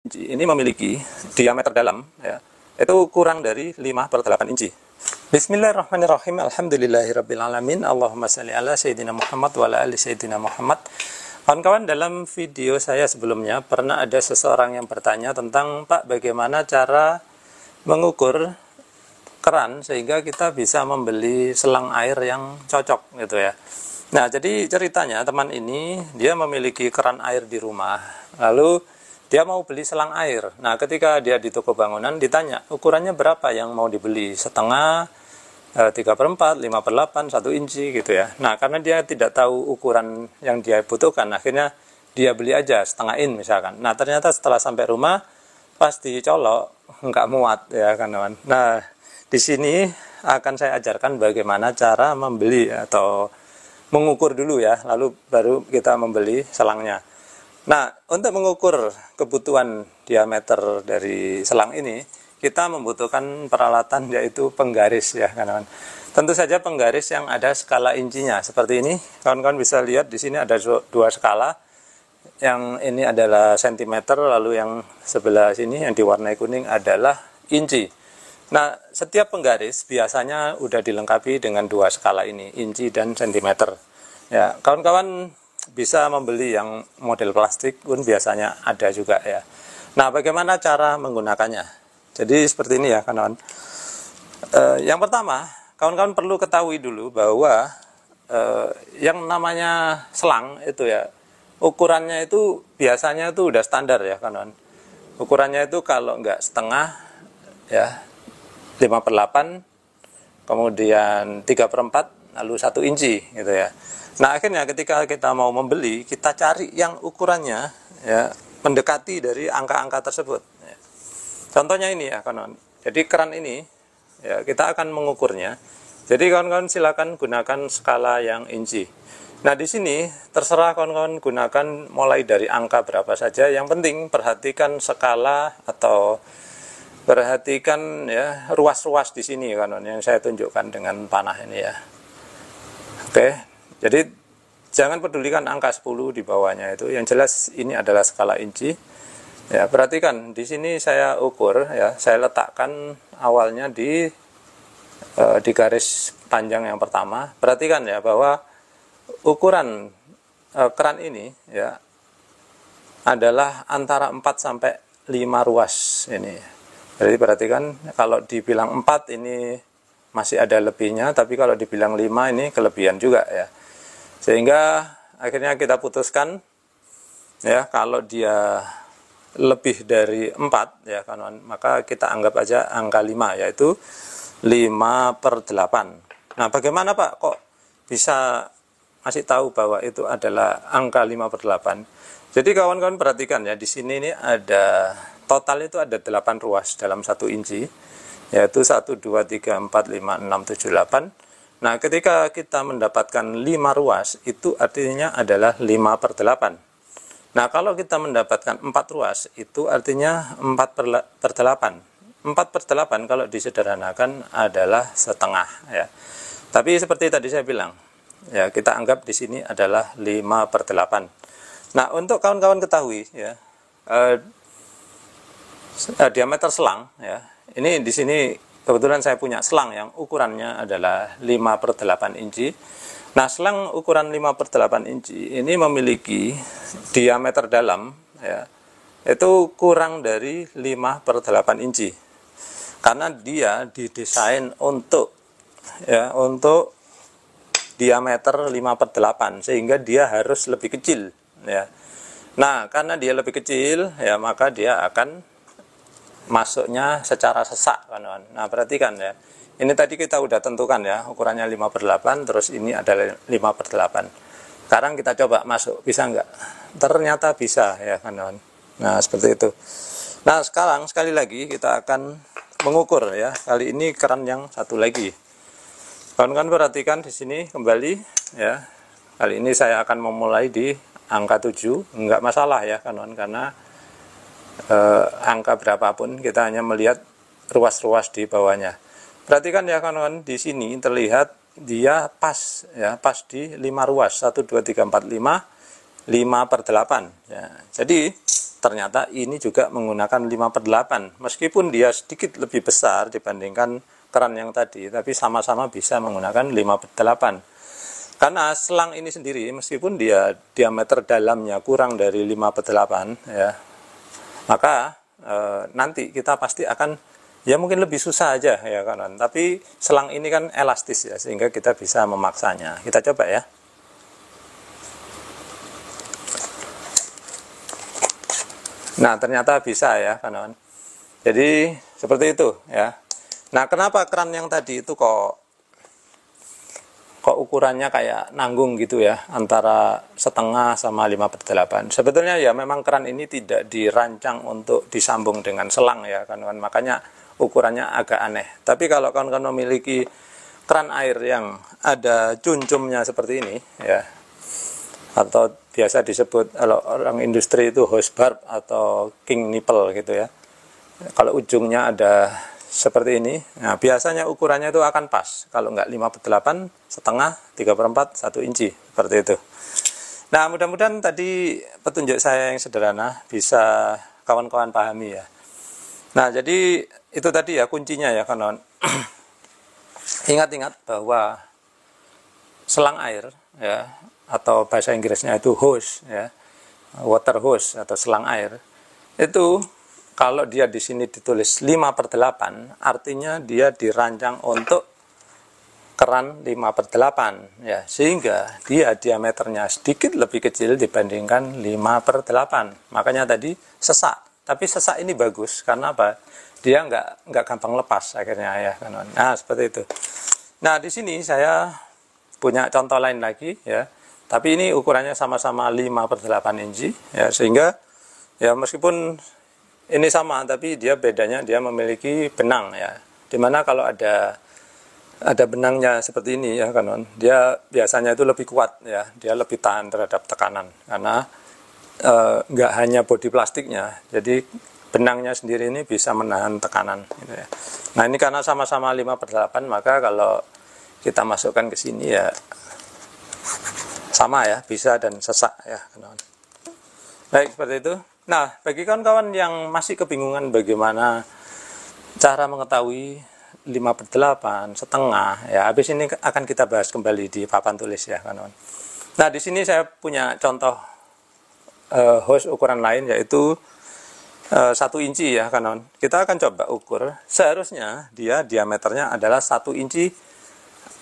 ini memiliki diameter dalam ya, itu kurang dari 5/8 inci. Bismillahirrahmanirrahim. Alhamdulillahirrabbilalamin. Allahumma salli ala Sayyidina Muhammad wa ala ali Sayyidina Muhammad. Kawan-kawan, dalam video saya sebelumnya pernah ada seseorang yang bertanya tentang, Pak, bagaimana cara mengukur keran sehingga kita bisa membeli selang air yang cocok gitu ya. Nah, jadi ceritanya teman ini dia memiliki keran air di rumah, lalu dia mau beli selang air. Nah, ketika dia di toko bangunan ditanya ukurannya berapa yang mau dibeli, setengah, 3/4, 5/8, 1 inci gitu ya. Nah, karena dia tidak tahu ukuran yang dia butuhkan, akhirnya dia beli aja setengah in misalkan. Nah, ternyata setelah sampai rumah pas dicolok nggak muat ya kawan. Nah, di sini akan saya ajarkan bagaimana cara membeli atau mengukur dulu ya, lalu baru kita membeli selangnya. Nah, untuk mengukur kebutuhan diameter dari selang ini, kita membutuhkan peralatan yaitu penggaris ya kawan-kawan. Tentu saja penggaris yang ada skala incinya seperti ini. Kawan-kawan bisa lihat di sini ada dua skala. Yang ini adalah sentimeter, lalu yang sebelah sini yang diwarnai kuning adalah inci. Nah, setiap penggaris biasanya udah dilengkapi dengan dua skala ini, inci dan sentimeter. Ya, kawan-kawan bisa membeli yang model plastik pun biasanya ada juga ya. Nah, bagaimana cara menggunakannya? Jadi seperti ini ya kawan-kawan. Yang pertama, kawan-kawan perlu ketahui dulu bahwa yang namanya selang itu ya, ukurannya itu biasanya itu udah standar ya kawan-kawan. Ukurannya itu kalau enggak setengah ya 5/8, kemudian 3/4, lalu 1 inci gitu ya. Nah, akhirnya ketika kita mau membeli, kita cari yang ukurannya ya mendekati dari angka-angka tersebut. Contohnya ini ya kawan-kawan. Jadi keran ini ya kita akan mengukurnya. Jadi kawan-kawan silakan gunakan skala yang inci. Nah, di sini terserah kawan-kawan gunakan mulai dari angka berapa saja. Yang penting perhatikan skala atau perhatikan ya ruas-ruas di sini kawan-kawan yang saya tunjukkan dengan panah ini ya. Oke. Jadi jangan pedulikan angka 10 di bawahnya itu. Yang jelas ini adalah skala inci. Ya, perhatikan di sini saya ukur ya, saya letakkan awalnya di garis panjang yang pertama. Perhatikan ya bahwa ukuran keran ini ya adalah antara 4 sampai 5 ruas ini. Jadi perhatikan kalau dibilang 4 ini masih ada lebihnya, tapi kalau dibilang 5 ini kelebihan juga ya. Sehingga akhirnya kita putuskan ya kalau dia lebih dari 4 ya kawan, maka kita anggap aja angka 5 yaitu 5/8. Nah, bagaimana Pak kok bisa masih tahu bahwa itu adalah angka 5/8? Jadi kawan-kawan perhatikan ya, di sini ini ada total itu ada 8 ruas dalam 1 inci, yaitu 1, 2, 3, 4, 5, 6, 7, 8. Nah, ketika kita mendapatkan 5 ruas, itu artinya adalah 5/8. Nah, kalau kita mendapatkan 4 ruas, itu artinya 4/8. 4/8 kalau disederhanakan adalah setengah ya. Tapi seperti tadi saya bilang, ya kita anggap di sini adalah 5/8. Nah, untuk kawan-kawan ketahui ya, diameter selang ya. Ini di sini kebetulan saya punya selang yang ukurannya adalah 5/8 inci. Nah, selang ukuran 5/8 inci ini memiliki diameter dalam ya, itu kurang dari 5/8 inci. Karena dia didesain untuk diameter 5/8 sehingga dia harus lebih kecil ya. Nah, karena dia lebih kecil ya, maka dia akan masuknya secara sesak kawan-kawan. Nah, perhatikan ya. Ini tadi kita udah tentukan ya, ukurannya 5/8, terus ini adalah 5/8. Sekarang kita coba masuk, bisa nggak? Ternyata bisa ya kawan-kawan. Nah, seperti itu. Nah, sekarang sekali lagi kita akan mengukur ya. Kali ini keran yang satu lagi. Kawan-kawan perhatikan di sini kembali ya. Kali ini saya akan memulai di angka 7, nggak masalah ya kawan-kawan, karena angka berapapun kita hanya melihat ruas-ruas di bawahnya. Perhatikan ya kawan-kawan, di sini terlihat dia pas ya, pas di 5 ruas, 1, 2, 3, 4, 5, 5/8 ya. Jadi ternyata ini juga menggunakan 5/8. Meskipun dia sedikit lebih besar dibandingkan keran yang tadi, tapi sama-sama bisa menggunakan 5/8. Karena selang ini sendiri, meskipun dia diameter dalamnya kurang dari 5/8, ya, maka nanti kita pasti akan, ya mungkin lebih susah aja ya kawan. Tapi selang ini kan elastis ya, sehingga kita bisa memaksanya. Kita coba ya. Nah, ternyata bisa ya kawan. Jadi seperti itu ya. Nah, kenapa keran yang tadi itu kok ukurannya kayak nanggung gitu ya, antara setengah sama 5/8. Sebetulnya ya memang keran ini tidak dirancang untuk disambung dengan selang ya kawan. Makanya ukurannya agak aneh. Tapi kalau kawan-kawan memiliki keran air yang ada cuncumnya seperti ini ya, atau biasa disebut kalau orang industri itu hose barb atau king nipple gitu ya. Kalau ujungnya ada seperti ini, nah biasanya ukurannya itu akan pas. Kalau nggak 5/8, setengah, 3/4, 1 inci, seperti itu. Nah, mudah-mudahan tadi petunjuk saya yang sederhana bisa kawan-kawan pahami ya. Nah, jadi itu tadi ya kuncinya ya kawan. Ingat-ingat bahwa selang air ya, atau bahasa Inggrisnya itu hose ya, water hose atau selang air, itu kalau dia di sini ditulis 5/8, artinya dia dirancang untuk keran 5/8 ya, sehingga dia diameternya sedikit lebih kecil dibandingkan 5/8. Makanya tadi sesak, tapi sesak ini bagus karena apa? Dia nggak gampang lepas akhirnya ya kawan. Nah, seperti itu. Nah, di sini saya punya contoh lain lagi ya. Tapi ini ukurannya sama-sama 5/8 inci ya, sehingga ya meskipun ini sama, tapi dia bedanya dia memiliki benang ya. Dimana kalau ada benangnya seperti ini ya kawan, dia biasanya itu lebih kuat ya, dia lebih tahan terhadap tekanan karena nggak hanya bodi plastiknya, jadi benangnya sendiri ini bisa menahan tekanan gitu ya. Nah, ini karena sama-sama 5/8, maka kalau kita masukkan ke sini ya sama ya, bisa dan sesak ya kawan. Baik, seperti itu. Nah, bagi kawan-kawan yang masih kebingungan bagaimana cara mengetahui 5/8, setengah ya, habis ini akan kita bahas kembali di papan tulis ya kawan. Nah, di sini saya punya contoh hose ukuran lain, yaitu 1 inci ya kawan. Kita akan coba ukur. Seharusnya dia diameternya adalah 1 inci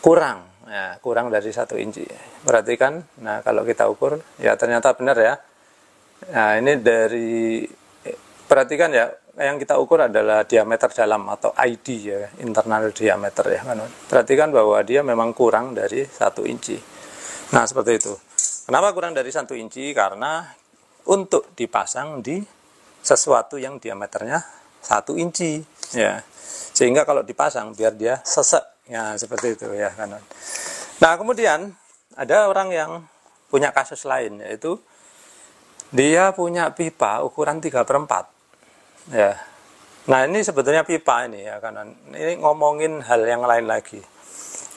kurang ya, kurang dari 1 inci. Perhatikan, nah kalau kita ukur ya ternyata benar ya. Nah, ini dari, perhatikan ya, yang kita ukur adalah diameter dalam atau ID ya, internal diameter ya kan. Perhatikan bahwa dia memang kurang dari 1 inci. Nah, seperti itu. Kenapa kurang dari 1 inci? Karena untuk dipasang di sesuatu yang diameternya 1 inci ya. Sehingga kalau dipasang biar dia sesek ya, seperti itu ya kan. Nah, kemudian ada orang yang punya kasus lain, yaitu dia punya pipa ukuran 3/4 ya. Nah, ini sebetulnya pipa ini ya kanan. Ini ngomongin hal yang lain lagi.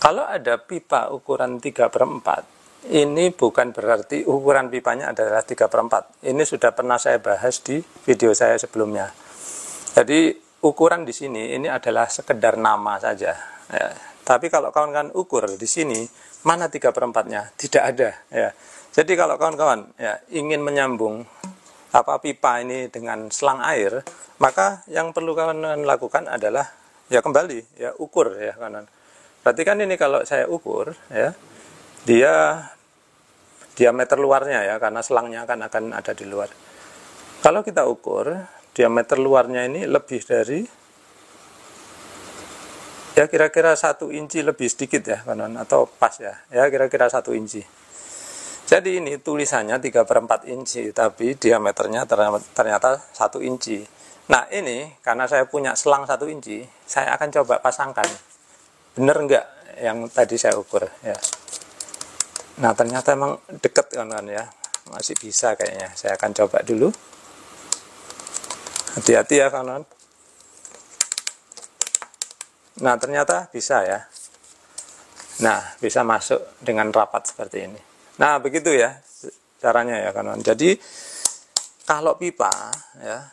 Kalau ada pipa ukuran 3/4, ini bukan berarti ukuran pipanya adalah 3/4. Ini sudah pernah saya bahas di video saya sebelumnya. Jadi ukuran di sini ini adalah sekedar nama saja ya. Tapi kalau kawan-kawan ukur di sini, mana 3/4-nya? Tidak ada ya. Jadi kalau kawan-kawan ya ingin menyambung pipa ini dengan selang air, maka yang perlu kawan-kawan lakukan adalah ya kembali ya ukur ya kawan. Perhatikan ini, kalau saya ukur ya, dia diameter luarnya ya, karena selangnya akan ada di luar. Kalau kita ukur diameter luarnya ini lebih dari ya kira-kira 1 inci lebih sedikit ya kawan, atau pas ya kira-kira 1 inci. Jadi ini tulisannya 3/4 inci, tapi diameternya ternyata 1 inci. Nah, ini karena saya punya selang 1 inci, saya akan coba pasangkan. Bener enggak yang tadi saya ukur ya. Nah, ternyata emang deket kan ya. Masih bisa kayaknya. Saya akan coba dulu. Hati-hati ya kawan. Nah, ternyata bisa ya. Nah, bisa masuk dengan rapat seperti ini. Nah, begitu ya caranya ya kawan. Jadi kalau pipa ya,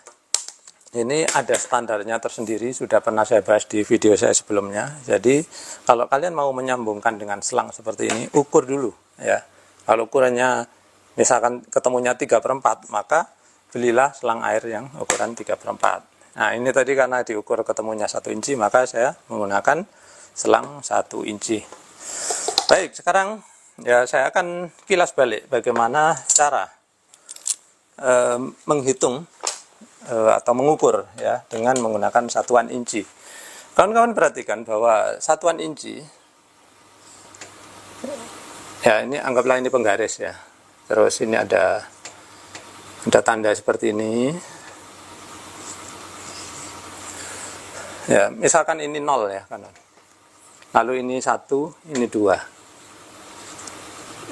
ini ada standarnya tersendiri, sudah pernah saya bahas di video saya sebelumnya. Jadi kalau kalian mau menyambungkan dengan selang seperti ini, ukur dulu ya. Kalau ukurannya misalkan ketemunya 3/4, maka belilah selang air yang ukuran 3/4. Nah ini tadi karena diukur ketemunya 1 inci, maka saya menggunakan selang 1 inci. Baik, sekarang ya saya akan kilas balik bagaimana cara menghitung atau mengukur ya dengan menggunakan satuan inci. Kawan-kawan perhatikan bahwa satuan inci ya, ini anggaplah ini penggaris ya. Terus ini ada tanda seperti ini. Ya, misalkan ini 0 ya kan. Lalu ini 1, ini 2.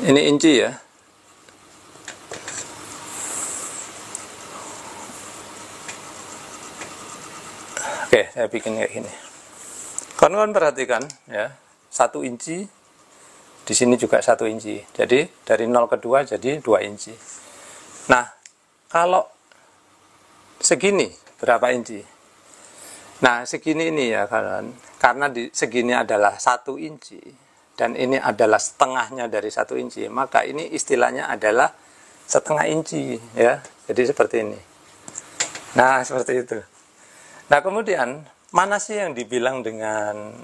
Ini inci ya. Oke, saya bikin kayak gini. Kawan-kawan perhatikan ya, 1 inci, di sini juga 1 inci. Jadi dari 0 ke 2 jadi 2 inci. Nah, kalau segini berapa inci? Nah, segini ini ya kawan, karena segini adalah 1 inci dan ini adalah setengahnya dari 1 inci, maka ini istilahnya adalah setengah inci ya. Jadi seperti ini. Nah, seperti itu. Nah kemudian mana sih yang dibilang dengan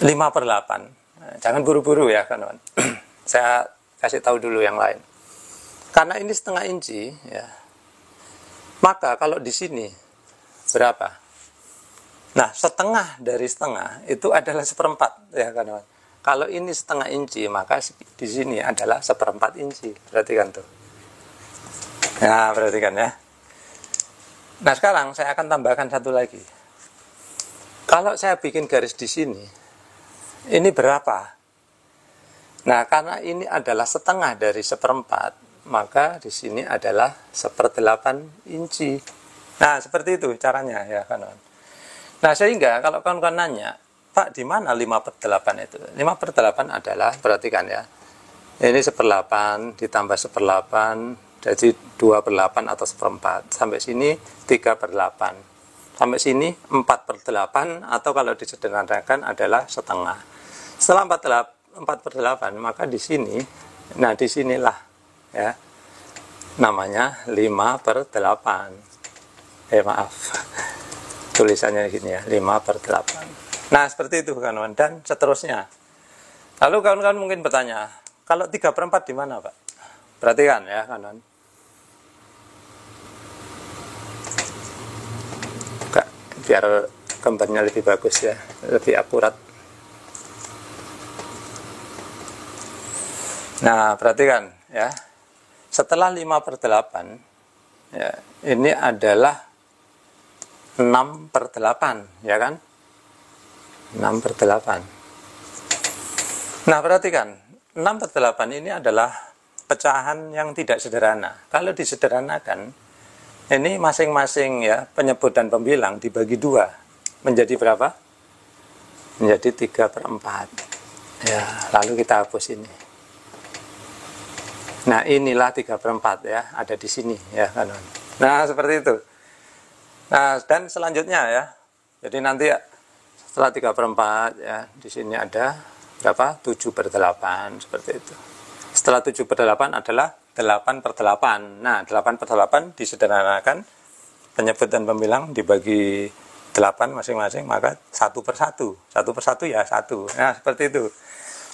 5/8? Jangan buru-buru ya kawan. Saya kasih tahu dulu yang lain. Karena ini setengah inci ya. Maka kalau di sini berapa? Nah setengah dari setengah itu adalah 1/4 ya kawan. Kalau ini setengah inci maka di sini adalah 1/4 inci. Perhatikan tuh. Nah perhatikan ya. Nah sekarang saya akan tambahkan satu lagi. Kalau saya bikin garis di sini, ini berapa? Nah karena ini adalah setengah dari 1/4, maka di sini adalah 1/8 inci. Nah seperti itu caranya ya kawan. Nah sehingga kalau kawan-kawan nanya, Pak di mana 5/8 itu? 5/8 adalah, perhatikan ya, ini 1/8 ditambah 1/8. Jadi 2/8 atau 1/4. Sampai sini 3/8. Sampai sini 4/8 atau kalau disederhanakan adalah setengah. Setelah 4/8 maka di sini, nah disinilah ya namanya 5/8. Maaf. Tulisannya gini ya, 5/8. Nah seperti itu kawan-kawan dan seterusnya. Lalu kawan-kawan mungkin bertanya, kalau 3/4 di mana Pak? Perhatikan ya kawan-kawan. Biar gambarnya lebih bagus ya, lebih akurat. Nah perhatikan ya, setelah 5/8 ya, ini adalah 6/8 ya kan, 6/8. Nah perhatikan, 6/8 ini adalah pecahan yang tidak sederhana. Kalau disederhanakan, ini masing-masing ya penyebut dan pembilang dibagi 2 menjadi berapa? Menjadi 3/4. Ya, lalu kita hapus ini. Nah, inilah 3/4 ya, ada di sini ya kan. Nah, seperti itu. Nah, dan selanjutnya ya. Jadi nanti setelah 3/4 ya, di sini ada berapa? 7/8 seperti itu. Setelah 7/8 adalah 8/8. Nah, 8/8 disederhanakan, penyebut dan pembilang dibagi 8 masing-masing, maka 1/1. 1/1 ya 1. Nah, seperti itu.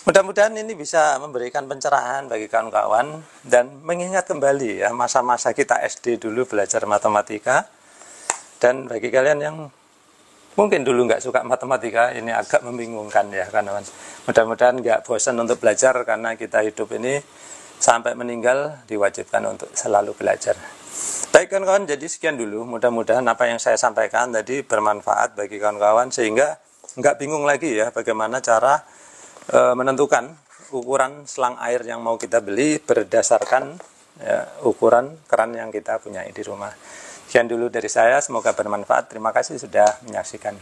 Mudah-mudahan ini bisa memberikan pencerahan bagi kawan-kawan dan mengingat kembali ya masa-masa kita SD dulu belajar matematika. Dan bagi kalian yang mungkin dulu nggak suka matematika, ini agak membingungkan ya kawan-kawan. Mudah-mudahan nggak bosan untuk belajar, karena kita hidup ini sampai meninggal diwajibkan untuk selalu belajar. Baik kawan-kawan, jadi sekian dulu. Mudah-mudahan apa yang saya sampaikan tadi bermanfaat bagi kawan-kawan, sehingga nggak bingung lagi ya bagaimana cara menentukan ukuran selang air yang mau kita beli berdasarkan ya, ukuran keran yang kita punya di rumah. Sekian dulu dari saya, semoga bermanfaat. Terima kasih sudah menyaksikan.